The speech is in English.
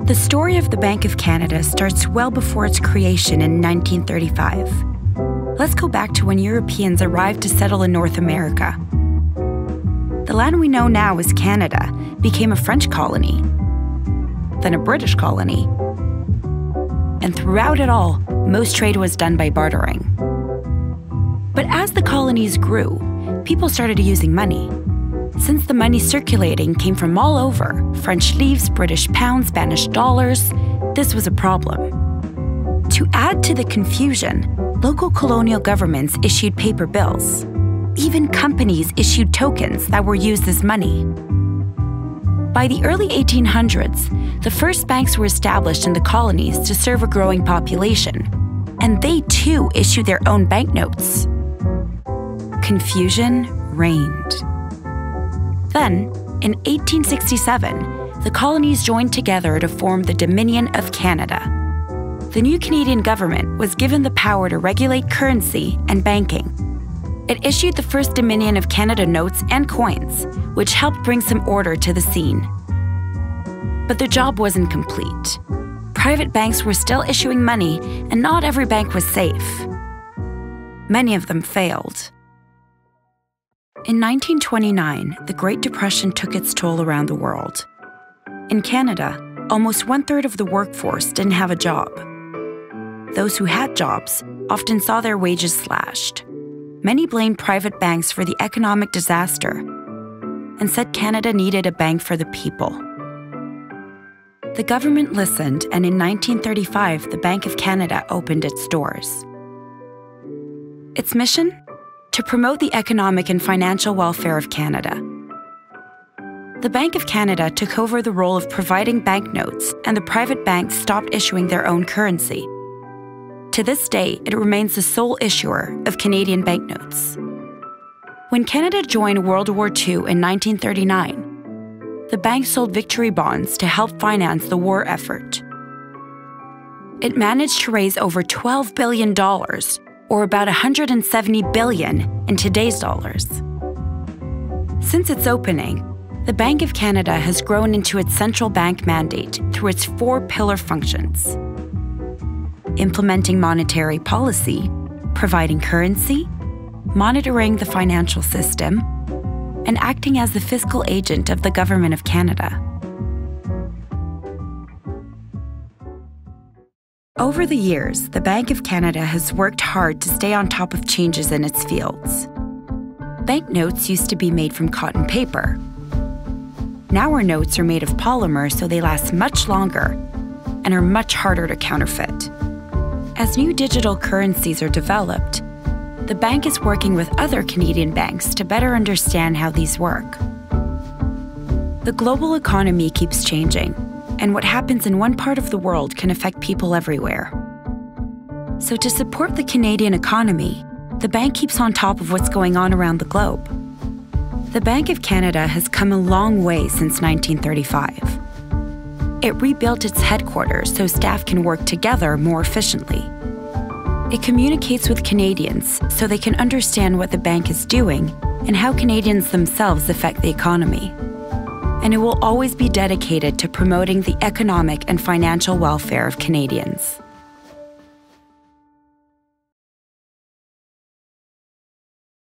The story of the Bank of Canada starts well before its creation in 1935. Let's go back to when Europeans arrived to settle in North America. The land we know now as Canada became a French colony, then a British colony. And throughout it all, most trade was done by bartering. But as the colonies grew, people started using money. Since the money circulating came from all over, French livres, British pounds, Spanish dollars, this was a problem. To add to the confusion, local colonial governments issued paper bills. Even companies issued tokens that were used as money. By the early 1800s, the first banks were established in the colonies to serve a growing population, and they too issued their own banknotes. Confusion reigned. Then, in 1867, the colonies joined together to form the Dominion of Canada. The new Canadian government was given the power to regulate currency and banking. It issued the first Dominion of Canada notes and coins, which helped bring some order to the scene. But the job wasn't complete. Private banks were still issuing money, and not every bank was safe. Many of them failed. In 1929, the Great Depression took its toll around the world. In Canada, almost 1/3 of the workforce didn't have a job. Those who had jobs often saw their wages slashed. Many blamed private banks for the economic disaster and said Canada needed a bank for the people. The government listened, and in 1935, the Bank of Canada opened its doors. Its mission? To promote the economic and financial welfare of Canada. The Bank of Canada took over the role of providing banknotes, and the private banks stopped issuing their own currency. To this day, it remains the sole issuer of Canadian banknotes. When Canada joined World War II in 1939, the bank sold victory bonds to help finance the war effort. It managed to raise over $12 billion, or about $170 billion in today's dollars. Since its opening, the Bank of Canada has grown into its central bank mandate through its 4 pillar functions: implementing monetary policy, providing currency, monitoring the financial system, and acting as the fiscal agent of the Government of Canada. Over the years, the Bank of Canada has worked hard to stay on top of changes in its fields. Banknotes used to be made from cotton paper. Now our notes are made of polymer, so they last much longer and are much harder to counterfeit. As new digital currencies are developed, the bank is working with other Canadian banks to better understand how these work. The global economy keeps changing, and what happens in one part of the world can affect people everywhere. So to support the Canadian economy, the bank keeps on top of what's going on around the globe. The Bank of Canada has come a long way since 1935. It rebuilt its headquarters so staff can work together more efficiently. It communicates with Canadians so they can understand what the bank is doing and how Canadians themselves affect the economy. And it will always be dedicated to promoting the economic and financial welfare of Canadians.